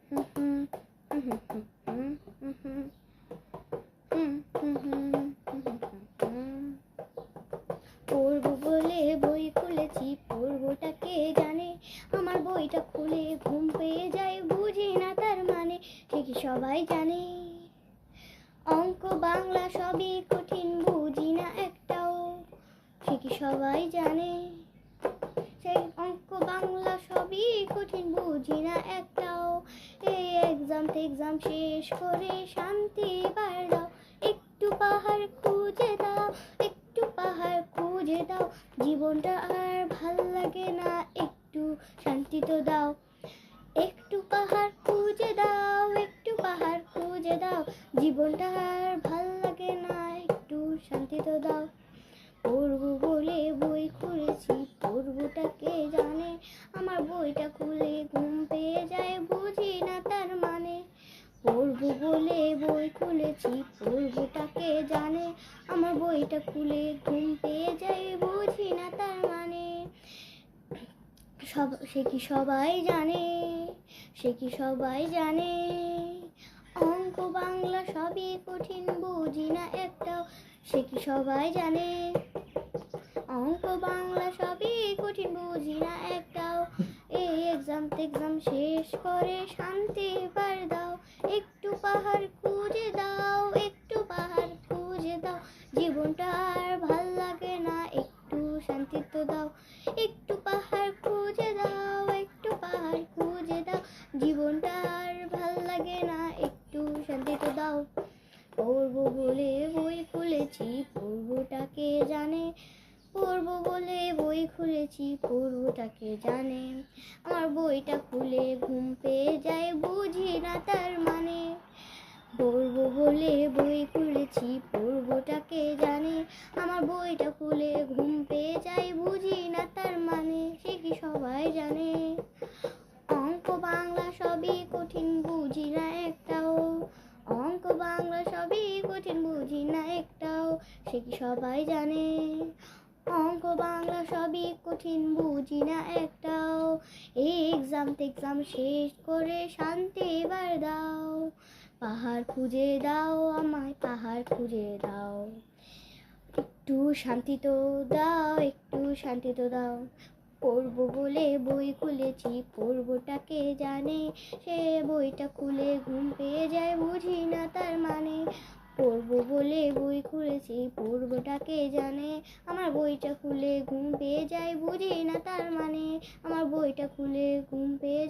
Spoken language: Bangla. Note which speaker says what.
Speaker 1: পড়বো বলে বই খুলেছি, পড়বোটা কে জানে। আমার বইটা খুলে ঘুম পেয়ে যায়, বুঝি না তার মানে। সে কি সবাই জানে? অঙ্ক বাংলা সবই কঠিন, বুঝি না একটাও। সে কি সবাই জানে? সেই অঙ্ক বাংলা সবই কঠিন, বুঝি না একটাও। এই এক্সাম শেষ করে শান্তি এবার দাও। একটু পাহাড় খুঁজে দাও, একটু পাহাড় খুঁজে দাও। জীবনটা আর ভাল লাগে না, একটু শান্তি তো দাও। একটু পাহাড় খুঁজে দাও, একটু পাহাড় খুঁজে দাও। জীবনটা আর ভাল লাগে না, একটু শান্তি তো দাও। পড়বো বলে বই খুলেছি, পড়বোটা কে জানে। আমার বইটা খুলে ঘুম পেয়ে যায়, বুঝি না তার মানে। পড়বো বলে বই খুলেছি, পড়বোটা কে জানে। আমার বইটা খুলে ঘুম পেয়ে যায়, বুঝি না তার মানে। সে কি সবাই জানে? সে কি সবাই জানে? অঙ্ক বাংলা সবই কঠিন, বুঝি না একটাও। সে কি সবাই জানে? অঙ্ক বাংলা সবই কঠিন, বুঝি না একটাও। এই এক্সাম শেষ করে শান্তি এবার দাও। একটু পাহাড় খুঁজে দাও, একটু পাহাড় খুঁজে দাও। জীবনটা আর ভাল লাগে না, একটু শান্তি তো দাও। একটু পাহাড় খুঁজে দাও, একটু পাহাড় খুঁজে দাও। জীবনটা আর ভাল লাগে না, একটু শান্তি তো দাও। পড়বো বলে বই খুলেছি, পড়বোটা কে জানে। পড়বো বলে বই খুলেছি, পড়বোটা কে জানে। আমার বইটা খুলে ঘুম পেয়ে যায়, বুঝি না তার মানে। পড়বো বলে বই খুলেছি, পড়বোটা কে জানে। আমার বইটা খুলে ঘুম পেয়ে যায়, বুঝি না তার মানে। সে কি সবাই জানে? অঙ্ক বাংলা সবই কঠিন, বুঝি না একটাও। অঙ্ক বাংলা সবই কঠিন, বুঝি না একটাও। সে কি সবাই জানে? অঙ্ক বাংলা সবই কঠিন, বুঝি না একটাও। এই এক্সাম শেষ করে শান্তি এবার দাও। পাহাড় খুঁজে দাও, আমায় পাহাড় খুঁজে দাও। একটু শান্তি তো দাও, একটু শান্তি তো দাও। পড়বো বলে বই খুলেছি, পড়বোটা কে জানে। সে বইটা খুলে ঘুম পেয়ে যায়, বুঝি না তার মানে। পড়বো বলে বই খুলেছি, পড়বোটা কে জানে। আমার বইটা খুলে ঘুম পেয়ে যায়, বুঝি না তার মানে। আমার বইটা খুলে ঘুম পেয়ে